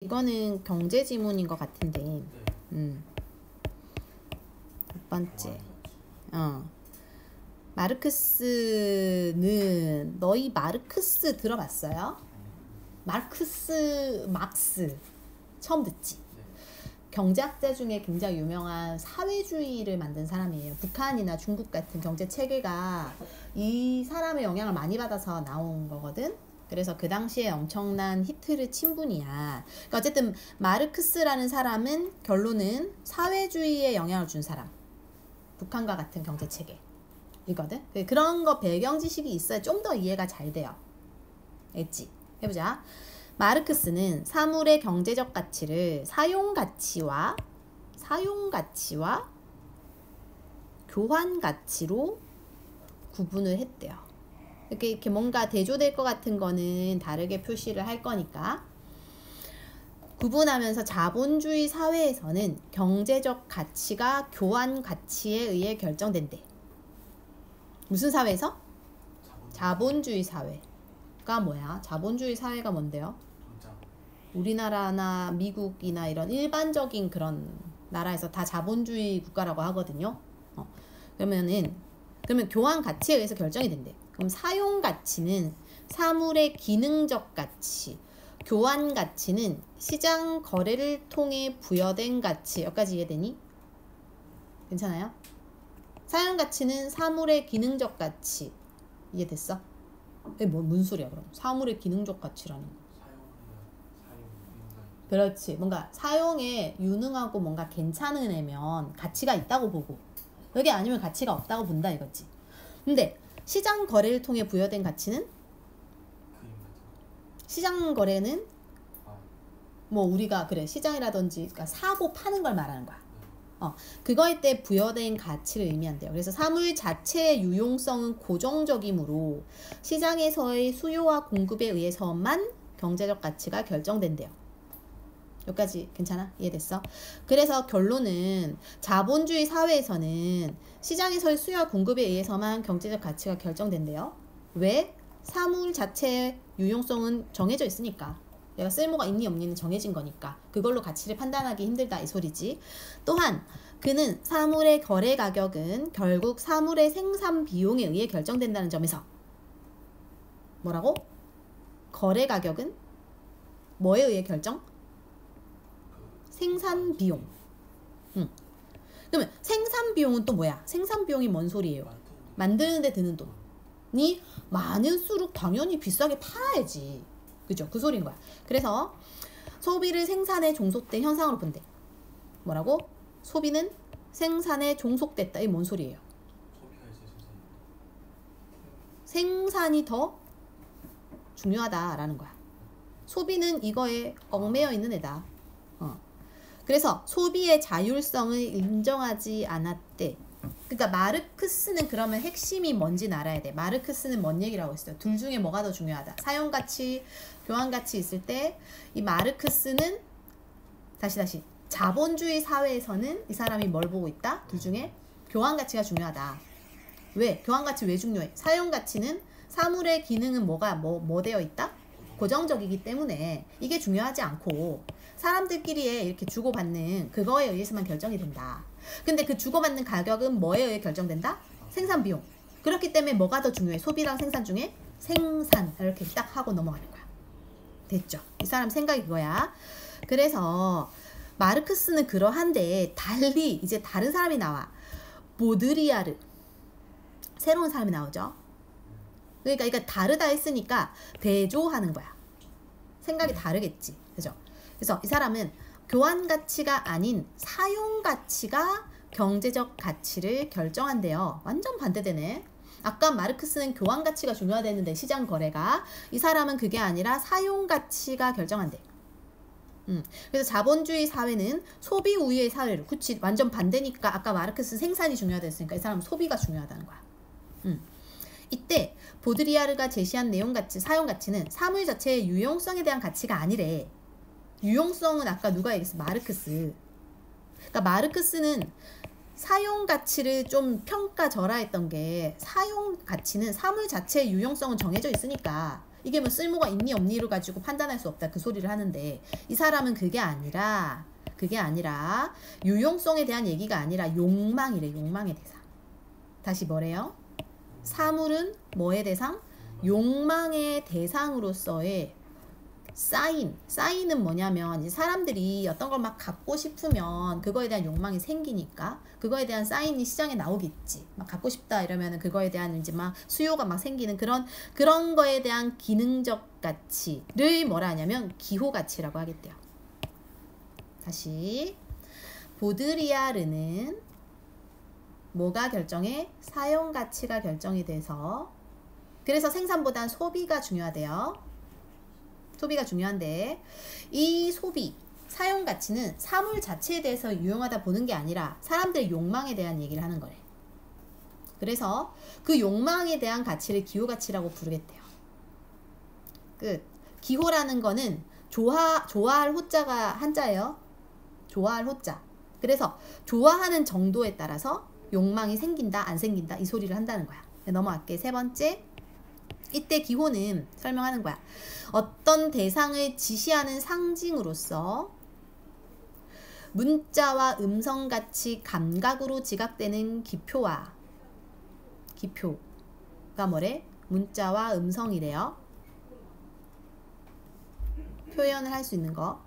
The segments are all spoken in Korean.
이거는 경제 지문인 것 같은데. 첫 번째. 마르크스는 너희 마르크스 들어봤어요? 막스 처음 듣지? 경제학자 중에 굉장히 유명한 사회주의를 만든 사람이에요. 북한이나 중국 같은 경제 체계가 이 사람의 영향을 많이 받아서 나온 거거든. 그래서 그 당시에 엄청난 히트를 친 분이야. 그러니까 어쨌든 마르크스라는 사람은 결론은 사회주의에 영향을 준 사람. 북한과 같은 경제 체계 이거든. 그런 거 배경 지식이 있어야 좀 더 이해가 잘 돼요. 알지? 해보자. 마르크스는 사물의 경제적 가치를 사용 가치와 교환 가치로 구분을 했대요. 이렇게 뭔가 대조될 것 같은 거는 다르게 표시를 할 거니까. 구분하면서 자본주의 사회에서는 경제적 가치가 교환 가치에 의해 결정된대. 무슨 사회에서? 자본주의 사회가 뭐야? 자본주의 사회가 뭔데요? 우리나라나 미국이나 이런 일반적인 그런 나라에서 다 자본주의 국가라고 하거든요. 그러면 교환 가치에 의해서 결정이 된대. 그럼 사용 가치는 사물의 기능적 가치, 교환 가치는 시장 거래를 통해 부여된 가치. 여기까지 이해되니? 괜찮아요? 사용 가치는 사물의 기능적 가치. 이해됐어? 뭔 소리야 그럼? 사물의 기능적 가치라는 거. 그렇지. 뭔가 사용에 유능하고 뭔가 괜찮은 애면 가치가 있다고 보고, 여기 아니면 가치가 없다고 본다 이거지. 근데 시장 거래를 통해 부여된 가치는? 시장 거래는 뭐 우리가 그래 시장이라든지 그러니까 사고 파는 걸 말하는 거야. 그거에 때 부여된 가치를 의미한대요. 그래서 사물 자체의 유용성은 고정적이므로 시장에서의 수요와 공급에 의해서만 경제적 가치가 결정된대요. 여기까지 괜찮아? 이해됐어? 그래서 결론은 자본주의 사회에서는 시장에서의 수요와 공급에 의해서만 경제적 가치가 결정된대요. 왜? 사물 자체의 유용성은 정해져 있으니까. 얘가 쓸모가 있니 없니는 정해진 거니까 그걸로 가치를 판단하기 힘들다 이 소리지. 또한 그는 사물의 거래 가격은 결국 사물의 생산 비용에 의해 결정된다는 점에서 뭐라고? 거래 가격은 뭐에 의해 결정? 생산 비용. 그러면 생산 비용은 또 뭐야? 생산 비용이 뭔 소리예요? 만드는 데 드는 돈이 많을수록 당연히 비싸게 팔아야지. 그죠? 그 소리인 거야. 그래서 소비를 생산에 종속된 현상으로 본대. 뭐라고? 소비는 생산에 종속됐다. 이게 뭔 소리예요? 생산이 더 중요하다라는 거야. 소비는 이거에 얽매여 있는 애다. 그래서 소비의 자율성을 인정하지 않았대. 그러니까 마르크스는 그러면 핵심이 뭔지 알아야 돼. 마르크스는 뭔 얘기라고 했어요? 둘 중에 뭐가 더 중요하다? 사용가치, 교환가치 있을 때 이 마르크스는 다시 자본주의 사회에서는 이 사람이 뭘 보고 있다? 둘 중에 교환가치가 중요하다. 왜? 교환가치 왜 중요해? 사용가치는 사물의 기능은 뭐 되어 있다? 고정적이기 때문에 이게 중요하지 않고 사람들끼리의 이렇게 주고받는 그거에 의해서만 결정이 된다. 근데 그 주고받는 가격은 뭐에 의해 결정된다? 생산 비용. 그렇기 때문에 뭐가 더 중요해? 소비랑 생산 중에 생산. 이렇게 딱 하고 넘어가는 거야. 됐죠? 이 사람 생각이 그거야. 그래서 마르크스는 그러한데 달리 이제 다른 사람이 나와. 보드리아르. 새로운 사람이 나오죠. 그러니까 다르다 했으니까 대조하는 거야. 생각이 다르겠지. 그죠? 그래서 이 사람은 교환 가치가 아닌 사용 가치가 경제적 가치를 결정한대요. 완전 반대되네. 아까 마르크스는 교환 가치가 중요하다는데 시장 거래가, 이 사람은 그게 아니라 사용 가치가 결정한대. 그래서 자본주의 사회는 소비 우위의 사회로, 그치 완전 반대니까 아까 마르크스 생산이 중요하다 했으니까 이 사람은 소비가 중요하다는 거야. 이때 보드리아르가 제시한 내용 가치, 사용 가치는 사물 자체의 유용성에 대한 가치가 아니래. 유용성은 아까 누가 얘기했어? 마르크스. 그러니까 마르크스는 사용 가치를 좀 평가절하했던 게, 사용 가치는 사물 자체의 유용성은 정해져 있으니까 이게 뭐 쓸모가 있니 없니를 가지고 판단할 수 없다. 그 소리를 하는데 이 사람은 그게 아니라 유용성에 대한 얘기가 아니라 욕망이래. 욕망의 대상. 다시 뭐래요? 사물은 뭐의 대상? 욕망의 대상으로서의 사인은 뭐냐면 이제 사람들이 어떤 걸 막 갖고 싶으면 그거에 대한 욕망이 생기니까 그거에 대한 사인이 시장에 나오겠지. 막 갖고 싶다 이러면은 그거에 대한 이제 막 수요가 막 생기는 그런 거에 대한 기능적 가치를 뭐라 하냐면 기호 가치라고 하겠대요. 다시 보드리아르는 뭐가 결정해? 사용 가치가 결정이 돼서 그래서 생산보단 소비가 중요하대요. 소비가 중요한데 이 소비, 사용 가치는 사물 자체에 대해서 유용하다 보는 게 아니라 사람들의 욕망에 대한 얘기를 하는 거래. 그래서 그 욕망에 대한 가치를 기호 가치라고 부르겠대요. 끝. 기호라는 거는 좋아할 호자가 한자예요. 좋아할 호자. 그래서 좋아하는 정도에 따라서 욕망이 생긴다 안 생긴다 이 소리를 한다는 거야. 넘어갈게. 세 번째. 이때 기호는 설명하는 거야. 어떤 대상을 지시하는 상징으로서 문자와 음성같이 감각으로 지각되는 기표가 뭐래? 문자와 음성이래요. 표현을 할 수 있는 거.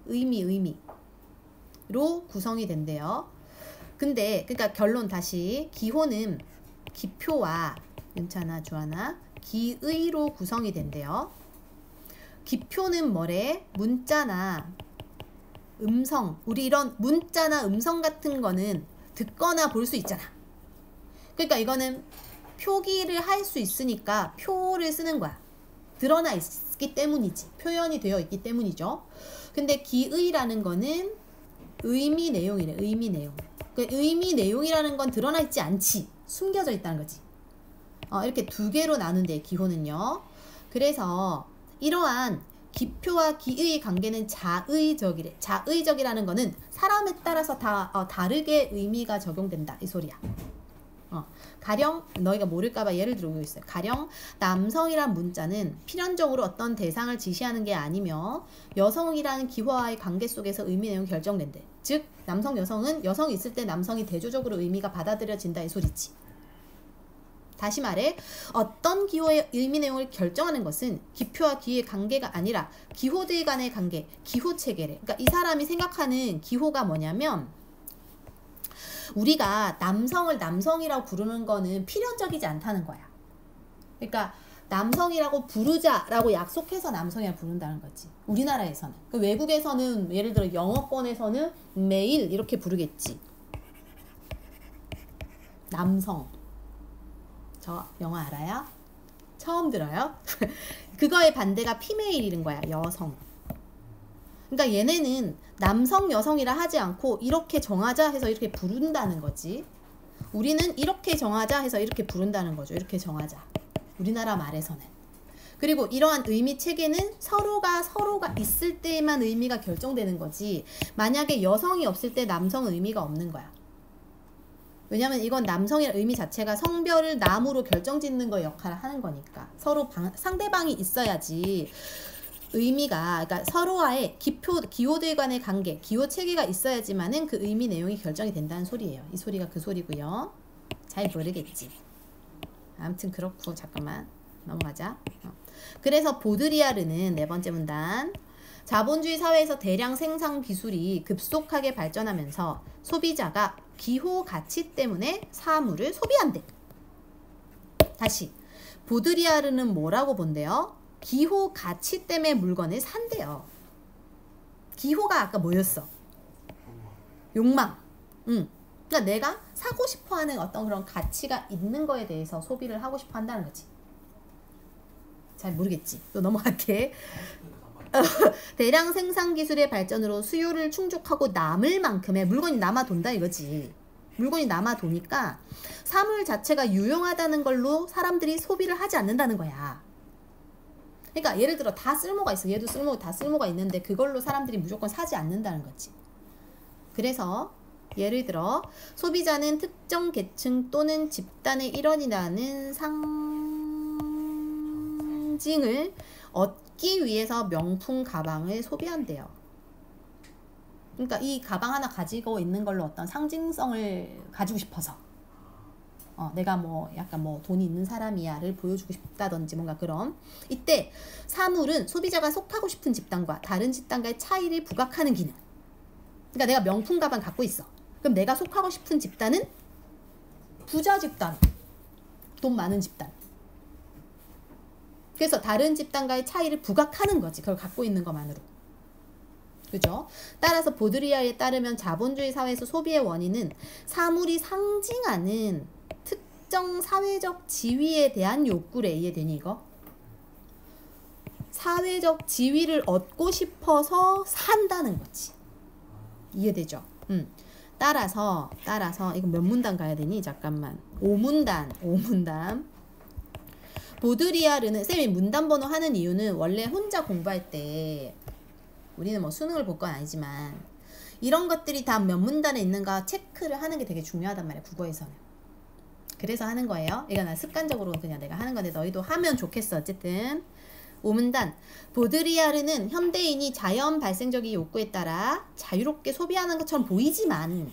의미로 구성이 된대요. 근데 그러니까 결론 다시 기호는 기표와 윤찬아, 주하나 기의로 구성이 된대요. 기표는 뭐래? 문자나 음성, 우리 이런 문자나 음성 같은 거는 듣거나 볼 수 있잖아. 그러니까 이거는 표기를 할 수 있으니까 표를 쓰는 거야. 드러나 있기 때문이지. 표현이 되어 있기 때문이죠. 근데 기의라는 거는 의미 내용이래. 의미 내용. 그 의미 내용이라는 건 드러나 있지 않지. 숨겨져 있다는 거지. 이렇게 두 개로 나눈대 기호는요. 그래서 이러한 기표와 기의의 관계는 자의적이래. 자의적이라는 거는 사람에 따라서 다 다르게 의미가 적용된다 이 소리야. 가령 너희가 모를까봐 예를 들고 있어요. 가령 남성이란 문자는 필연적으로 어떤 대상을 지시하는 게 아니며 여성이라는 기호와의 관계 속에서 의미 내용이 결정된대. 즉 남성 여성은 여성이 있을 때 남성이 대조적으로 의미가 받아들여진다 이 소리지. 다시 말해 어떤 기호의 의미 내용을 결정하는 것은 기표와 기의 관계가 아니라 기호들 간의 관계, 기호체계래. 그러니까 이 사람이 생각하는 기호가 뭐냐면 우리가 남성을 남성이라고 부르는 거는 필연적이지 않다는 거야. 그러니까 남성이라고 부르자라고 약속해서 남성이라고 부른다는 거지. 우리나라에서는. 외국에서는 예를 들어 영어권에서는 메일 이렇게 부르겠지. 남성. 저 영어 알아요? 처음 들어요? 그거의 반대가 피메일인 거야. 여성. 그러니까 얘네는 남성 여성이라 하지 않고 이렇게 정하자 해서 이렇게 부른다는 거지. 우리는 이렇게 정하자 해서 이렇게 부른다는 거죠. 이렇게 정하자. 우리나라 말에서는. 그리고 이러한 의미 체계는 서로가 있을 때만 의미가 결정되는 거지. 만약에 여성이 없을 때 남성은 의미가 없는 거야. 왜냐면 이건 남성의 의미 자체가 성별을 남으로 결정짓는 거 역할을 하는 거니까. 서로 상대방이 있어야지 의미가, 그러니까 서로와의 기호들 간의 관계, 기호 체계가 있어야지만은 그 의미 내용이 결정이 된다는 소리예요. 이 소리가 그 소리고요. 잘 모르겠지. 아무튼 그렇고 잠깐만 넘어가자. 그래서 보드리아르는 네 번째 문단. 자본주의 사회에서 대량 생산 기술이 급속하게 발전하면서 소비자가 기호 가치 때문에 사물을 소비한대. 다시 보드리아르는 뭐라고 본대요? 기호 가치 때문에 물건을 산대요. 기호가 아까 뭐였어? 욕망. 그러니까 내가 사고 싶어하는 어떤 그런 가치가 있는 거에 대해서 소비를 하고 싶어 한다는 거지. 잘 모르겠지. 또 넘어갈게. 대량 생산 기술의 발전으로 수요를 충족하고 남을 만큼의 물건이 남아 돈다 이거지. 물건이 남아 도니까 사물 자체가 유용하다는 걸로 사람들이 소비를 하지 않는다는 거야. 그러니까 예를 들어 다 쓸모가 있어. 얘도 다 쓸모가 있는데 그걸로 사람들이 무조건 사지 않는다는 거지. 그래서 예를 들어 소비자는 특정 계층 또는 집단의 일원이라는 상징을 얻기 위해서 명품 가방을 소비한대요. 그러니까 이 가방 하나 가지고 있는 걸로 어떤 상징성을 가지고 싶어서 내가 뭐 약간 뭐 돈이 있는 사람이야를 보여주고 싶다든지 뭔가 그런. 이때 사물은 소비자가 속하고 싶은 집단과 다른 집단과의 차이를 부각하는 기능. 그러니까 내가 명품 가방 갖고 있어. 그럼 내가 속하고 싶은 집단은 부자 집단, 돈 많은 집단. 그래서 다른 집단과의 차이를 부각하는 거지. 그걸 갖고 있는 것만으로. 그죠? 따라서 보드리아르에 따르면 자본주의 사회에서 소비의 원인은 사물이 상징하는 특정 사회적 지위에 대한 욕구래. 이해되니 이거? 사회적 지위를 얻고 싶어서 산다는 거지. 이해되죠? 따라서 이거 몇 문단 가야 되니? 잠깐만. 5문단. 보드리아르는 쌤이 문단 번호 하는 이유는 원래 혼자 공부할 때 우리는 뭐 수능을 볼 건 아니지만 이런 것들이 다 몇 문단에 있는가 체크를 하는 게 되게 중요하단 말이야. 국어에서는. 그래서 하는 거예요. 이거 난 습관적으로 그냥 내가 하는 건데 너희도 하면 좋겠어. 어쨌든 5문단. 보드리아르는 현대인이 자연 발생적인 욕구에 따라 자유롭게 소비하는 것처럼 보이지만,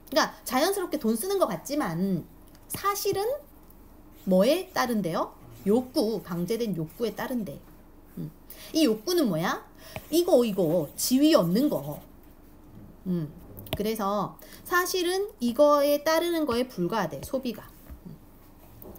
그러니까 자연스럽게 돈 쓰는 것 같지만 사실은 뭐에 따른데요? 욕구, 강제된 욕구에 따른대. 이 욕구는 뭐야? 이거 지위 없는 거. 그래서 사실은 이거에 따르는 거에 불과하대. 소비가.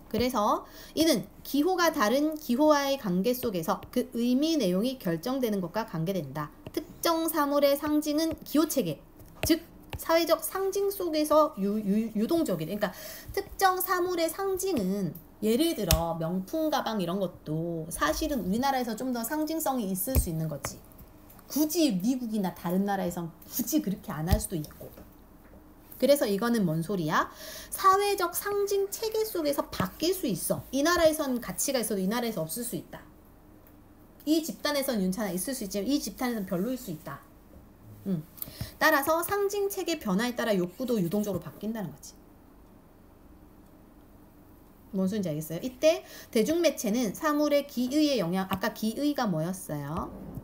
그래서 이는 기호가 다른 기호와의 관계 속에서 그 의미 내용이 결정되는 것과 관계된다. 특정 사물의 상징은 기호체계, 즉 사회적 상징 속에서 유동적이래. 그러니까 특정 사물의 상징은 예를 들어 명품 가방 이런 것도 사실은 우리나라에서 좀 더 상징성이 있을 수 있는 거지. 굳이 미국이나 다른 나라에선 굳이 그렇게 안 할 수도 있고. 그래서 이거는 뭔 소리야? 사회적 상징 체계 속에서 바뀔 수 있어. 이 나라에선 가치가 있어도 이 나라에서 없을 수 있다. 이 집단에선 윤차나 있을 수 있지만 이 집단에선 별로일 수 있다. 따라서 상징 체계 변화에 따라 욕구도 유동적으로 바뀐다는 거지. 뭔 소리인지 알겠어요? 이때 대중매체는 사물의 기의의 영향, 아까 기의가 뭐였어요?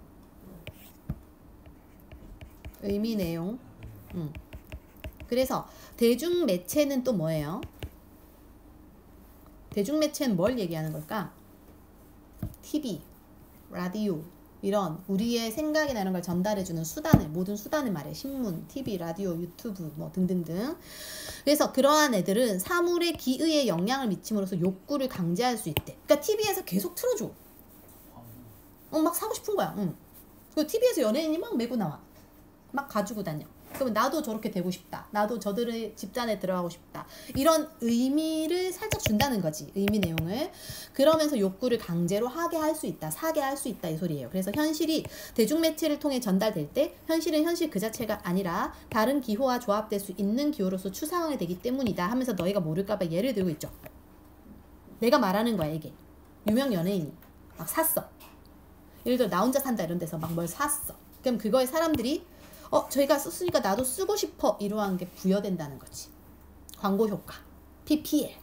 의미 내용. 그래서 대중매체는 또 뭐예요? 대중매체는 뭘 얘기하는 걸까? TV, 라디오 이런 우리의 생각이나 이런 걸 전달해주는 수단을, 모든 수단을 말해. 신문, TV, 라디오, 유튜브 뭐 등등등. 그래서 그러한 애들은 사물의 기의에 영향을 미침으로써 욕구를 강제할 수 있대. 그러니까 TV에서 계속 틀어줘. 막 사고 싶은 거야. 그리고 TV에서 연예인이 막 메고 나와. 막 가지고 다녀. 그러면 나도 저렇게 되고 싶다. 나도 저들의 집단에 들어가고 싶다. 이런 의미를 살짝 준다는 거지. 의미 내용을. 그러면서 욕구를 강제로 하게 할 수 있다. 사게 할 수 있다. 이 소리예요. 그래서 현실이 대중매체를 통해 전달될 때 현실은 현실 그 자체가 아니라 다른 기호와 조합될 수 있는 기호로서 추상화가 되기 때문이다 하면서 너희가 모를까봐 예를 들고 있죠. 내가 말하는 거야. 이게. 유명 연예인이 막 샀어. 예를 들어 나 혼자 산다 이런 데서 막 뭘 샀어. 그럼 그거에 사람들이 저희가 썼으니까 나도 쓰고 싶어. 이러한 게 부여된다는 거지. 광고 효과. PPL.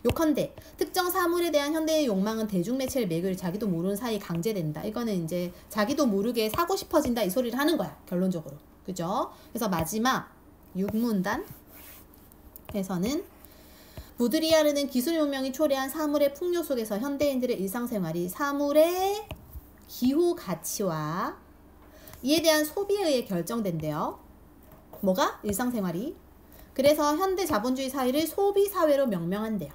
요컨대 특정 사물에 대한 현대의 욕망은 대중매체를 매길 자기도 모르는 사이에 강제된다. 이거는 이제 자기도 모르게 사고 싶어진다. 이 소리를 하는 거야. 결론적으로. 그죠? 그래서 마지막 6문단 에서는 보드리아르는 기술혁명이 초래한 사물의 풍요 속에서 현대인들의 일상생활이 사물의 기호 가치와 이에 대한 소비에 의해 결정된대요. 뭐가? 일상생활이. 그래서 현대 자본주의 사회를 소비사회로 명명한대요.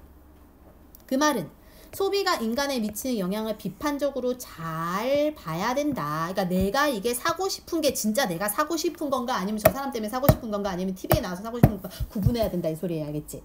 그 말은 소비가 인간에 미치는 영향을 비판적으로 잘 봐야 된다. 그러니까 내가 이게 사고 싶은 게 진짜 내가 사고 싶은 건가 아니면 저 사람 때문에 사고 싶은 건가 아니면 TV에 나와서 사고 싶은 건가 구분해야 된다. 이 소리예요. 알겠지?